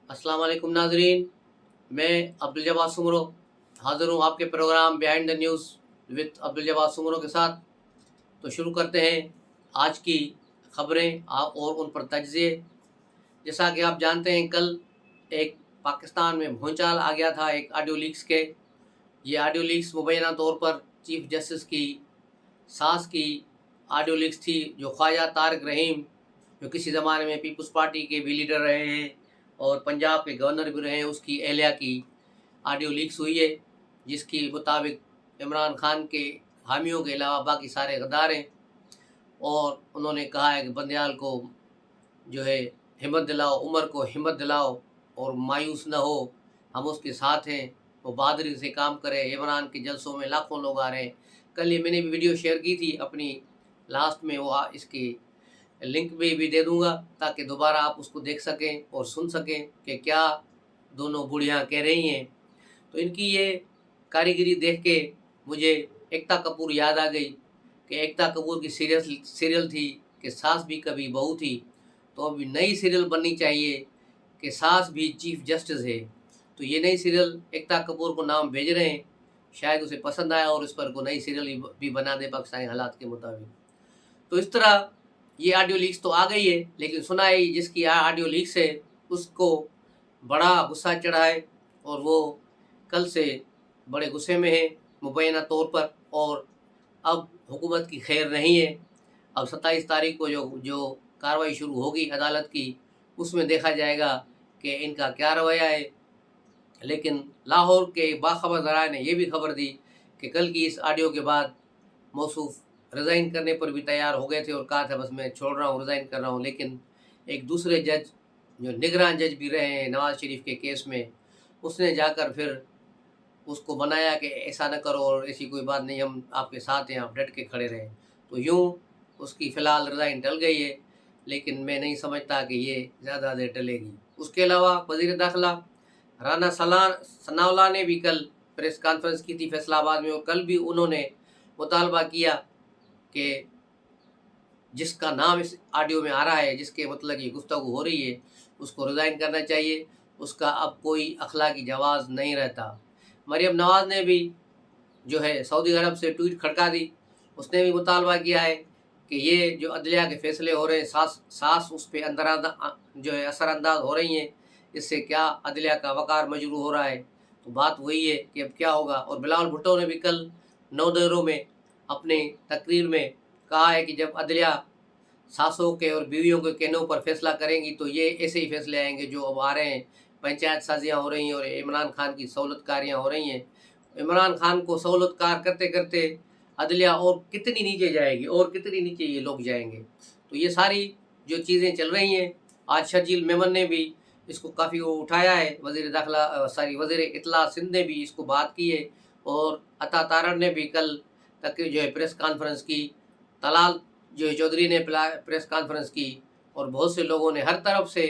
अस्सलाम वालेकुम नाजरीन। मैं अब्दुल जब्बार सुमरो हाज़िर हूँ आपके programme behind the news with Abdul Jabbar Soomro के साथ। तो शुरू करते हैं आज की खबरें आप और उन पर तज्ज़िए। जैसा कि आप जानते हैं, कल एक पाकिस्तान में भूचाल आ गया था एक ऑडियो लीक्स के। ये ऑडियो लीक्स मुबैना तौर पर चीफ जस्टिस की सास की ऑडियो लीक्स थी, जो ख्वाजा तारिक रहीम, जो किसी ज़माने में पीपल्स पार्टी के भी लीडर रहे हैं और पंजाब के गवर्नर भी रहे हैं, उसकी एहलिया की ऑडियो लीक्स हुई है, जिसकी मुताबिक इमरान खान के हामियों के अलावा बाकी सारे गद्दार हैं। और उन्होंने कहा है कि बंदयाल को जो है हिम्मत दिलाओ, उमर को हिम्मत दिलाओ और मायूस न हो, हम उसके साथ हैं, वो बहादुरी से काम करे। इमरान के जलसों में लाखों लोग आ रहे हैं। कल ये मैंने भी वीडियो शेयर की थी अपनी, लास्ट में वो इसकी लिंक भी दे दूंगा ताकि दोबारा आप उसको देख सकें और सुन सकें कि क्या दोनों बुढ़ियाँ कह रही हैं। तो इनकी ये कारीगरी देख के मुझे एकता कपूर याद आ गई कि एकता कपूर की सीरियल थी कि सास भी कभी बहू थी। तो अभी नई सीरियल बननी चाहिए कि सास भी चीफ जस्टिस है। तो ये नई सीरियल एकता कपूर को नाम भेज रहे हैं, शायद उसे पसंद आया और इस पर को नई सीरियल भी बना दे पाकिस्तानी हालात के मुताबिक। तो इस तरह ये ऑडियो लीक्स तो आ गई है, लेकिन सुना है जिसकी ऑडियो लीक्स है उसको बड़ा गुस्सा चढ़ा है और वो कल से बड़े गुस्से में है मुबैना तौर पर। और अब हुकूमत की खैर नहीं है। अब 27 तारीख को जो जो कार्रवाई शुरू होगी अदालत की, उसमें देखा जाएगा कि इनका क्या रवैया है। लेकिन लाहौर के बाखबर ज़राए ने यह भी खबर दी कि कल की इस ऑडियो के बाद मौसूफ रिज़ाइन करने पर भी तैयार हो गए थे और कहा था बस मैं छोड़ रहा हूँ, रिज़ाइन कर रहा हूँ। लेकिन एक दूसरे जज जो निगरान जज भी रहे हैं नवाज़ शरीफ के केस में, उसने जाकर फिर उसको बनाया कि ऐसा न करो और ऐसी कोई बात नहीं, हम आपके साथ हैं, आप डट के खड़े रहें। तो यूँ उसकी फ़िलहाल रिज़ाइन टल गई है, लेकिन मैं नहीं समझता कि ये ज़्यादा देर टलेगी। उसके अलावा वज़ीर दाखिला राना सनाउल्लाह ने भी कल प्रेस कॉन्फ्रेंस की थी फैसलाबाद में, और कल भी उन्होंने मुतालबा किया कि जिसका नाम इस ऑडियो में आ रहा है, जिसके मतलब ये गुफ्तगू हो रही है, उसको रिज़ाइन करना चाहिए। उसका अब कोई अखलाकी जवाज़ नहीं रहता। मरियम नवाज़ ने भी जो है सऊदी अरब से ट्वीट खड़का दी। उसने भी मुतालबा किया है कि ये जो अदलिया के फ़ैसले हो रहे हैं, सास उस पर जो है असरअंदाज हो रही हैं, इससे क्या अदलिया का वक़ार मजरू हो रहा है। तो बात वही है कि अब क्या होगा। और बिलावल भुट्टो ने भी कल नौदेरों में अपनी तकरीर में कहा है कि जब अदलिया सासों के और बीवियों के कहनों पर फैसला करेंगी तो ये ऐसे ही फैसले आएंगे जो अब आ रहे हैं। पंचायत साजियाँ हो रही हैं और इमरान खान की सहूलतकारियाँ हो रही हैं। इमरान खान को सहूलतकार करते करते अदलिया और कितनी नीचे जाएगी और कितनी नीचे ये लोग जाएंगे। तो ये सारी जो चीज़ें चल रही हैं, आज शर्जील मेमन ने भी इसको काफ़ी वो उठाया है। वज़ीर इत्तला सिंध ने भी इसको बात की है, और अता तारड़ ने भी कल तक जो है प्रेस कॉन्फ्रेंस की। तलाल जो है चौधरी ने प्रेस कॉन्फ्रेंस की, और बहुत से लोगों ने हर तरफ से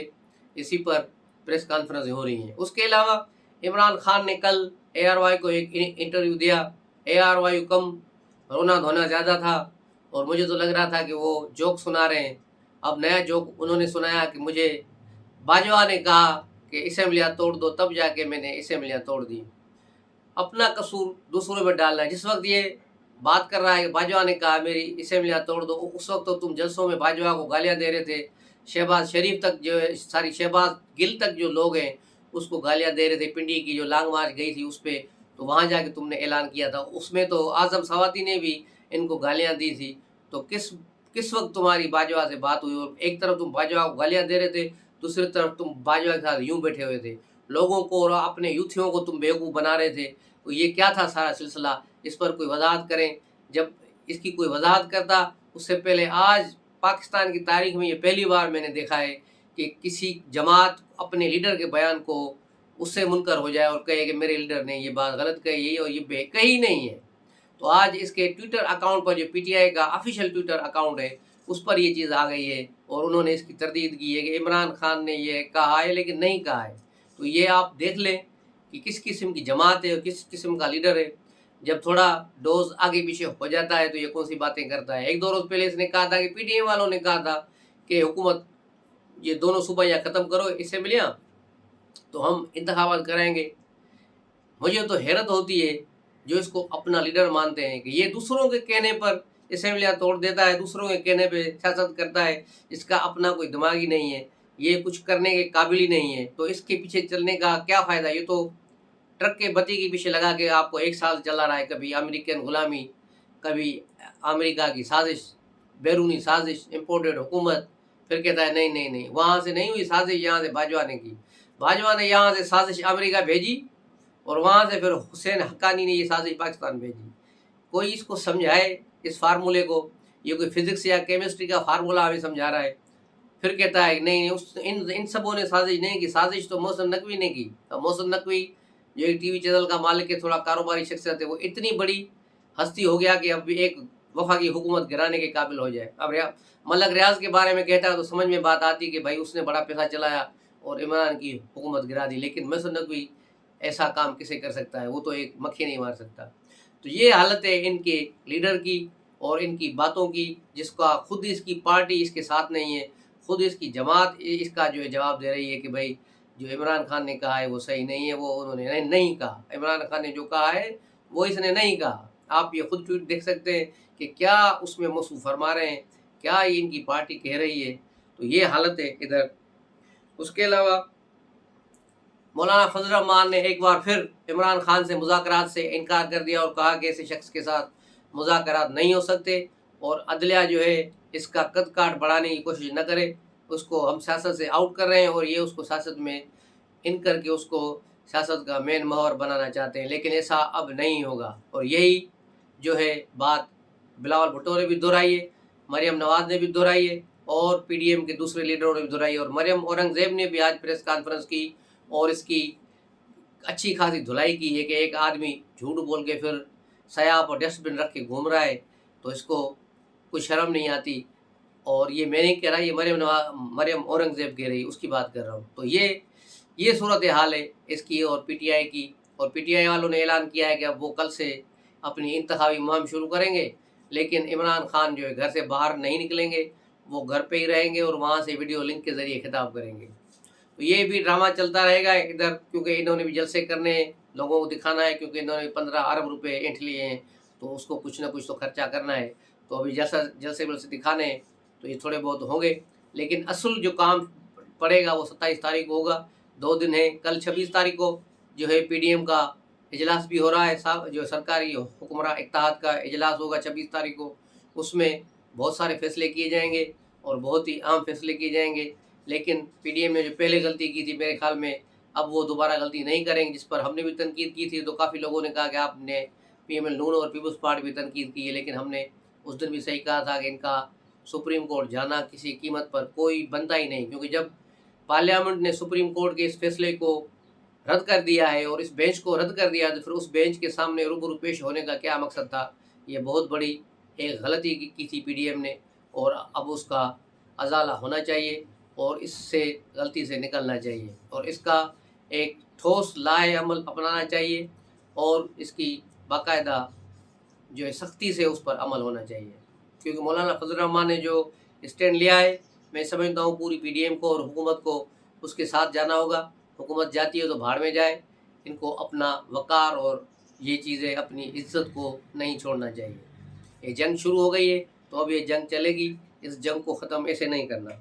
इसी पर प्रेस कॉन्फ्रेंस हो रही हैं। उसके अलावा इमरान खान ने कल ARY को एक इंटरव्यू दिया। ARY कम रोना धोना ज़्यादा था, और मुझे तो लग रहा था कि वो जोक सुना रहे हैं। अब नया जोक उन्होंने सुनाया कि मुझे बाजवा ने कहा कि असेंबलियाँ तोड़ दो, तब जाके मैंने असेंबलियाँ तोड़ दी। अपना कसूर दूसरों में डालना है। जिस वक्त ये बात कर रहा है कि बाजवा ने कहा मेरी असेंबलियाँ तोड़ दो, उस वक्त तो तुम जलसों में बाजवा को गालियाँ दे रहे थे। शहबाज शरीफ तक जो है, शहबाज गिल तक जो लोग हैं उसको गालियाँ दे रहे थे। पिंडी की जो लॉन्ग मार्च गई थी उस पर, तो वहाँ जाके तुमने ऐलान किया था, उसमें तो आज़म सवाती ने भी इनको गालियाँ दी थी। तो किस वक्त तुम्हारी बाजवा से बात हुई? और एक तरफ तुम बाजवा को गालियाँ दे रहे थे, दूसरी तरफ तुम बाजवा के साथ यूँ बैठे हुए थे, लोगों को और अपने यूथियों को तुम बेवकूफ़ बना रहे थे। तो ये क्या था सारा सिलसिला? इस पर कोई वजाहत करें। जब इसकी कोई वजाहत करता, उससे पहले आज पाकिस्तान की तारीख में ये पहली बार मैंने देखा है कि किसी जमात अपने लीडर के बयान को उससे मुनकर हो जाए और कहे कि मेरे लीडर ने ये बात गलत कही है और ये कही नहीं है। तो आज इसके ट्विटर अकाउंट पर, जो PTI का ऑफिशियल ट्विटर अकाउंट है, उस पर ये चीज़ आ गई है, और उन्होंने इसकी तरदीद की है कि इमरान खान ने ये कहा है लेकिन नहीं कहा है। तो ये आप देख लें कि किस किस्म की जमात है और किस किस्म का लीडर है। जब थोड़ा डोज आगे पीछे हो जाता है तो ये कौन सी बातें करता है। एक दो रोज़ पहले इसने कहा था कि PTI वालों ने कहा था कि हुकूमत ये दोनों सूबाइयाँ ख़त्म करो, असेंबलियाँ, तो हम इंतखाबात कराएंगे। मुझे तो हैरत होती है जो इसको अपना लीडर मानते हैं कि ये दूसरों के कहने पर असेंबलियाँ तोड़ देता है, दूसरों के कहने पे सियासत करता है, इसका अपना कोई दिमाग ही नहीं है, ये कुछ करने के काबिल ही नहीं है, तो इसके पीछे चलने का क्या फ़ायदा। ये तो ट्रक के बत्ती के पीछे लगा के आपको 1 साल चला रहा है, कभी अमेरिकन गुलामी, कभी अमेरिका की साजिश, बैरूनी साजिश, इम्पोर्टेड हुकूमत, फिर कहता है नहीं नहीं नहीं, वहाँ से नहीं हुई साजिश, यहाँ से भाजपा ने की। भाजपा ने यहाँ से साजिश अमेरिका भेजी और वहाँ से फिर हुसैन हक्कानी ने ये साजिश पाकिस्तान भेजी। कोई इसको समझाए इस फार्मूले को, ये कोई फिजिक्स या केमिस्ट्री का फार्मूला हमें समझा रहा है। फिर कहता है नहीं उस इन सबों ने साजिश नहीं की, साजिश तो मोहसिन नकवी ने की। अब मोहसिन नकवी जो एक टीवी चैनल का मालिक है, थोड़ा कारोबारी शख्सियत है, वो इतनी बड़ी हस्ती हो गया कि अब एक वफाकी हुकूमत गिराने के काबिल हो जाए। अब मलक रियाज के बारे में कहता है तो समझ में बात आती कि भाई उसने बड़ा पैसा चलाया और इमरान की हुकूमत गिरा दी, लेकिन मोहसिन नकवी ऐसा काम किसे कर सकता है, वो तो एक मक्खी नहीं मार सकता। तो ये हालत है इनके लीडर की और इनकी बातों की, जिसका खुद इसकी पार्टी इसके साथ नहीं है, खुद इसकी जमात इसका जो है जवाब दे रही है कि भाई जो इमरान खान ने कहा है वो सही नहीं है, वो उन्होंने नहीं कहा, इमरान खान ने जो कहा है वो इसने नहीं कहा। आप ये खुद ट्वीट देख सकते हैं कि क्या उसमें मौसूफ फरमा रहे हैं, क्या ये इनकी पार्टी कह रही है। तो ये हालत है इधर। उसके अलावा मौलाना फजल रहमान ने एक बार फिर इमरान खान से मुज़ाकरात से इनकार कर दिया और कहा कि ऐसे शख्स के साथ मुज़ाकरात नहीं हो सकते और अदलिया जो है इसका कद काठ बढ़ाने की कोशिश न करे, उसको हम सियासत से आउट कर रहे हैं और ये उसको सियासत में इन करके उसको सियासत का मेन महवर बनाना चाहते हैं, लेकिन ऐसा अब नहीं होगा। और यही जो है बात बिलावल भुट्टो ने भी दोहराई है, मरियम नवाज़ ने भी दोहराई है और PDM के दूसरे लीडरों ने भी दोहराई है, और मरियम औरंगज़ेब ने भी आज प्रेस कॉन्फ्रेंस की और इसकी अच्छी खासी धुलाई की है कि एक आदमी झूठ बोल के फिर सयाप और डस्टबिन रख के घूम रहा है तो इसको कुछ शर्म नहीं आती। और ये मैं नहीं कह रहा, ये मरियम औरंगज़ेब कह रही, उसकी बात कर रहा हूँ। तो ये सूरत हाल है इसकी और PTI की। और PTI वालों ने ऐलान किया है कि अब वो कल से अपनी इंतखाबी मुहिम शुरू करेंगे, लेकिन इमरान खान जो है घर से बाहर नहीं निकलेंगे, वो घर पे ही रहेंगे और वहाँ से वीडियो लिंक के ज़रिए खिताब करेंगे। तो ये भी ड्रामा चलता रहेगा इधर, क्योंकि इन्होंने भी जलसे करने लोगों को दिखाना है, क्योंकि इन्होंने 15 अरब रुपए ऐंठ लिए हैं तो उसको कुछ ना कुछ तो खर्चा करना है। तो अभी जलसे वलसे दिखाने तो ये थोड़े बहुत होंगे, लेकिन असल जो काम पड़ेगा वो 27 तारीख को होगा। 2 दिन है, कल 26 तारीख को जो है PDM का इजलास भी हो रहा है, जो सरकारी हुक्मरान इत्तेहाद का इजलास होगा 26 तारीख को। उसमें बहुत सारे फैसले किए जाएंगे और बहुत ही अहम फैसले किए जाएंगे, लेकिन PDM ने जो पहले गलती की थी मेरे ख्याल में अब वो दोबारा गलती नहीं करेंगे, जिस पर हमने भी तनकीद की थी। तो काफ़ी लोगों ने कहा कि आपने PML नून और पीपल्स पार्टी भी तनकीद की है, लेकिन हमने उस दिन भी सही कहा था कि इनका सुप्रीम कोर्ट जाना किसी कीमत पर कोई बनता ही नहीं, क्योंकि जब पार्लियामेंट ने सुप्रीम कोर्ट के इस फैसले को रद्द कर दिया है और इस बेंच को रद्द कर दिया, तो फिर उस बेंच के सामने रूबरू पेश होने का क्या मकसद था। ये बहुत बड़ी एक गलती की थी PDM ने, और अब उसका अजाला होना चाहिए और इससे गलती से निकलना चाहिए और इसका एक ठोस लाए अमल अपनाना चाहिए और इसकी बाकायदा जो है सख्ती से उस पर अमल होना चाहिए। क्योंकि मौलाना फजल रहमान ने जो स्टैंड लिया है, मैं समझता हूँ पूरी PDM को और हुकूमत को उसके साथ जाना होगा। हुकूमत जाती है तो भाड़ में जाए, इनको अपना वक़ार और ये चीज़ें अपनी इज्जत को नहीं छोड़ना चाहिए। ये जंग शुरू हो गई है तो अब ये जंग चलेगी, इस जंग को ख़त्म ऐसे नहीं करना।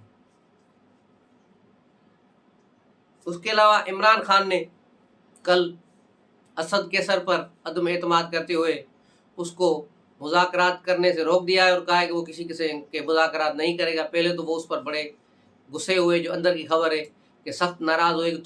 उसके अलावा इमरान खान ने कल असद के सर पर अदम एतमाद करते हुए उसको मुज़ाकरात करने से रोक दिया है और कहा है कि वो किसी के मुज़ाकरात नहीं करेगा। पहले तो वो उस पर बड़े गुस्से हुए, जो अंदर की खबर है कि सख्त नाराज़ हुए कि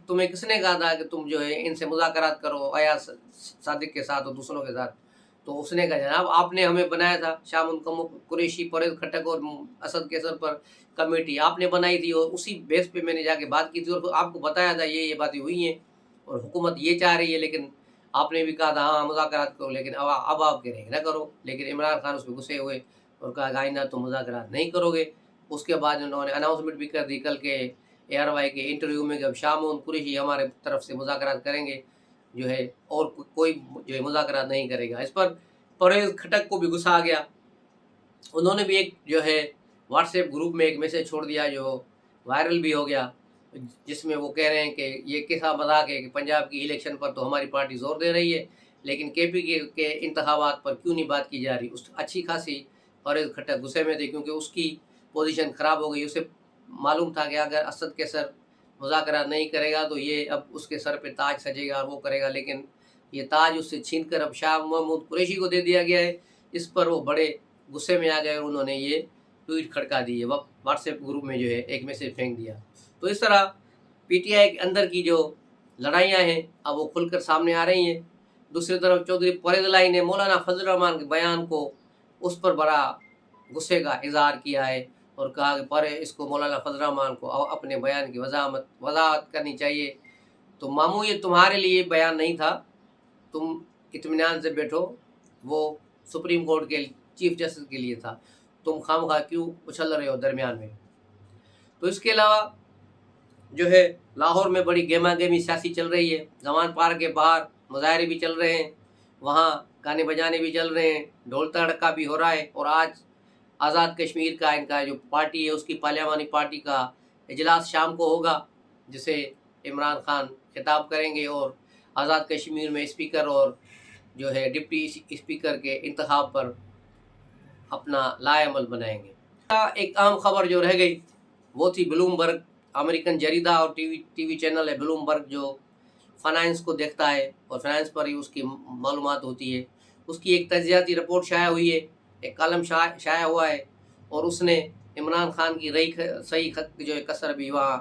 तुम्हें किसने कहा था कि तुम जो है इनसे मुज़ाकरात करो अयाज सादिक के साथ और दूसरों के साथ। तो उसने कहा जनाब आपने हमें बनाया था, शामुन कुरैशी, परवेज़ खट्टक और असद के सर पर कमेटी आपने बनाई थी और उसी बेस पे मैंने जाके बात की थी और आपको बताया था ये बातें हुई हैं और हुकूमत ये चाह रही है, लेकिन आपने भी कहा था हाँ मुज़ाकरात करो, लेकिन अब आप कह रहे हैं ना करो। लेकिन इमरान खान उस पर गुस्से हुए और कहा आइंदा तो मुज़ाकरात नहीं करोगे। उसके बाद उन्होंने अनाउंसमेंट भी कर दी कल के ARY के इंटरव्यू में कि अब शामून कुरैशी हमारे तरफ से मुज़ाकरात करेंगे जो है, और कोई जो है मुज़ाकरात नहीं करेगा। इस पर परवेज़ खट्टक को भी गुस्सा आ गया, उन्होंने भी एक जो है व्हाट्सएप ग्रुप में एक मैसेज छोड़ दिया जो वायरल भी हो गया جس میں وہ کہہ رہے ہیں کہ یہ کیسا مذاق ہے کہ پنجاب کی الیکشن پر تو ہماری پارٹی زور دے رہی ہے، لیکن کے پی کے انتخابات پر کیوں نہیں بات کی جا رہی۔ اس اچھی خاصی فریض کھٹک غصے میں تھے، کیونکہ اس کی پوزیشن خراب ہو گئی۔ اسے معلوم تھا کہ اگر اسد کے سر مذاکرات نہیں کرے گا تو یہ اب اس کے سر پہ تاج سجے گا اور وہ کرے گا، لیکن یہ تاج اس سے چھین کر اب شاہ محمود قریشی کو دے دیا گیا ہے۔ اس پر وہ بڑے غصے میں آ گئے اور انہوں نے یہ ٹویٹ کھڑکا دی ہے، واٹس ایپ گروپ میں جو ہے ایک میسیج پھینک دیا۔ تو اس طرح پی ٹی آئی کے اندر کی جو لڑائیاں ہیں اب وہ کھل کر سامنے آ رہی ہیں۔ دوسری طرف چودھری پرویز الہی نے مولانا فضل الرحمان کے بیان کو اس پر بڑا غصے کا اظہار کیا ہے اور کہا کہ اس کو مولانا فضل الرحمان کو اپنے بیان کی وضاحت کرنی چاہیے۔ تو ماموں یہ تمہارے لیے بیان نہیں تھا، تم اطمینان سے بیٹھو، وہ سپریم کورٹ کے چیف جسٹس کے لیے تھا، تم خواہ کیوں اچھل رہے ہو درمیان میں۔ تو اس کے علاوہ جو ہے لاہور میں بڑی گہما گہمی سیاسی چل رہی ہے۔ زمان پارک کے باہر مظاہرے بھی چل رہے ہیں، وہاں گانے بجانے بھی چل رہے ہیں، ڈھول تڑکا بھی ہو رہا ہے، اور آج آزاد کشمیر کا ان کا جو پارٹی ہے اس کی پارلیمانی پارٹی کا اجلاس شام کو ہوگا، جسے عمران خان خطاب کریں گے اور آزاد کشمیر میں اسپیکر اور جو ہے ڈپٹی اسپیکر کے انتخاب پر اپنا لائے عمل بنائیں گے۔ ایک اہم خبر جو رہ گئی وہ تھی بلوم برگ، امریکن جریدہ اور ٹی وی چینل ہے بلوم برگ، جو فائنانس کو دیکھتا ہے اور فائنانس پر ہی اس کی معلومات ہوتی ہے۔ اس کی ایک تجزیاتی رپورٹ شائع ہوئی ہے، ایک کالم شائع ہوا ہے، اور اس نے عمران خان کی صحیح خط جو کثر بھی وہاں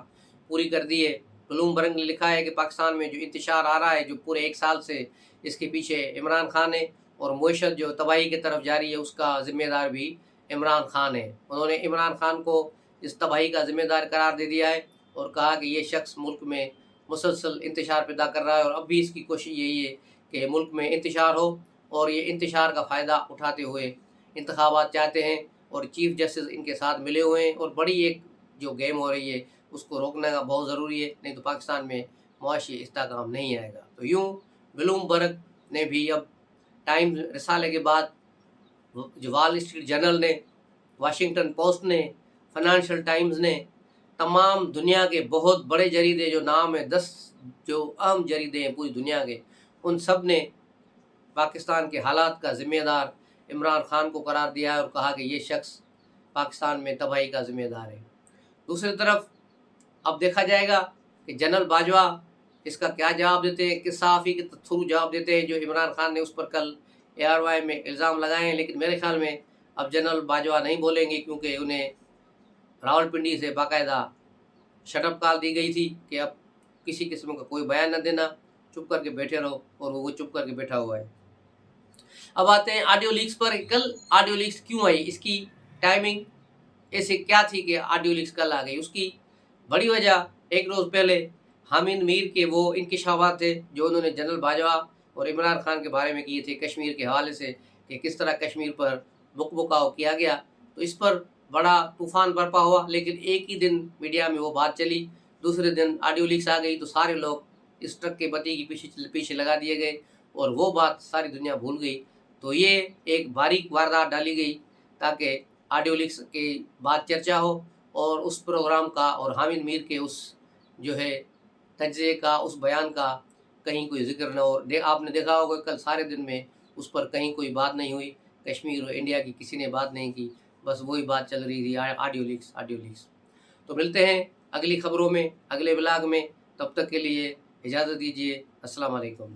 پوری کر دی ہے۔ بلوم برگ نے لکھا ہے کہ پاکستان میں جو انتشار آ رہا ہے جو پورے ایک سال سے، اس کے پیچھے عمران خان ہے، اور معیشت جو تباہی کی طرف جاری ہے اس کا ذمہ دار بھی عمران خان ہے۔ انہوں نے عمران خان کو اس تباہی کا ذمہ دار قرار دے دیا ہے اور کہا کہ یہ شخص ملک میں مسلسل انتشار پیدا کر رہا ہے، اور اب بھی اس کی کوشش یہی ہے کہ ملک میں انتشار ہو، اور یہ انتشار کا فائدہ اٹھاتے ہوئے انتخابات چاہتے ہیں، اور چیف جسٹس ان کے ساتھ ملے ہوئے ہیں، اور بڑی ایک جو گیم ہو رہی ہے اس کو روکنا کا بہت ضروری ہے، نہیں تو پاکستان میں معاشی استحکام نہیں آئے گا۔ تو یوں بلوم برگ نے بھی اب ٹائمز رسالے کے بعد جو وال اسٹریٹ جرنل نے، واشنگٹن پوسٹ نے، فائنانشل ٹائمز نے، تمام دنیا کے بہت بڑے جریدے جو نام ہے 10 جو اہم جریدے ہیں پوری دنیا کے، ان سب نے پاکستان کے حالات کا ذمہ دار عمران خان کو قرار دیا ہے اور کہا کہ یہ شخص پاکستان میں تباہی کا ذمہ دار ہے۔ دوسری طرف اب دیکھا جائے گا کہ جنرل باجوہ اس کا کیا جواب دیتے ہیں، کس صحافی کے تھرو جواب دیتے ہیں جو عمران خان نے اس پر کل ARY میں الزام لگائے ہیں۔ لیکن میرے خیال میں اب جنرل باجوہ نہیں بولیں گے، کیونکہ انہیں راولپنڈی سے باقاعدہ شٹ اپ کال دی گئی تھی کہ اب کسی قسم کا کوئی بیان نہ دینا، چپ کر کے بیٹھے رہو، اور وہ چپ کر کے بیٹھا ہوا ہے۔ اب آتے ہیں آڈیو لیکس پر۔ کل آڈیو لیکس کیوں آئی، اس کی ٹائمنگ ایسے کیا تھی کہ آڈیو لیکس کل آ گئی؟ اس کی بڑی وجہ ایک روز پہلے حامد میر کے وہ انکشافات تھے جو انہوں نے جنرل باجوہ اور عمران خان کے بارے میں کیے تھے کشمیر کے حوالے سے، کہ کس طرح کشمیر پر بکبکاؤ کیا گیا۔ تو اس پر بڑا طوفان برپا ہوا، لیکن ایک ہی دن میڈیا میں وہ بات چلی، دوسرے دن آڈیو لیکس آ گئی، تو سارے لوگ اس ٹرک کے بتی کی پیچھے لگا دیے گئے اور وہ بات ساری دنیا بھول گئی۔ تو یہ ایک باریک واردات ڈالی گئی تاکہ آڈیو لیکس کی بات چرچا ہو، اور اس پروگرام کا اور حامد میر کے اس جو ہے تجزیے کا، اس بیان کا کہیں کوئی ذکر نہ ہو۔ آپ نے دیکھا ہوگا کل سارے دن میں اس پر کہیں کوئی بات نہیں ہوئی، کشمیر اور انڈیا کی کسی نے بات نہیں کی، بس وہی بات چل رہی تھی، آڈیو لیکس آڈیو لیکس۔ تو ملتے ہیں اگلی خبروں میں، اگلے بلاگ میں، تب تک کے لیے اجازت دیجیے، السلام علیکم۔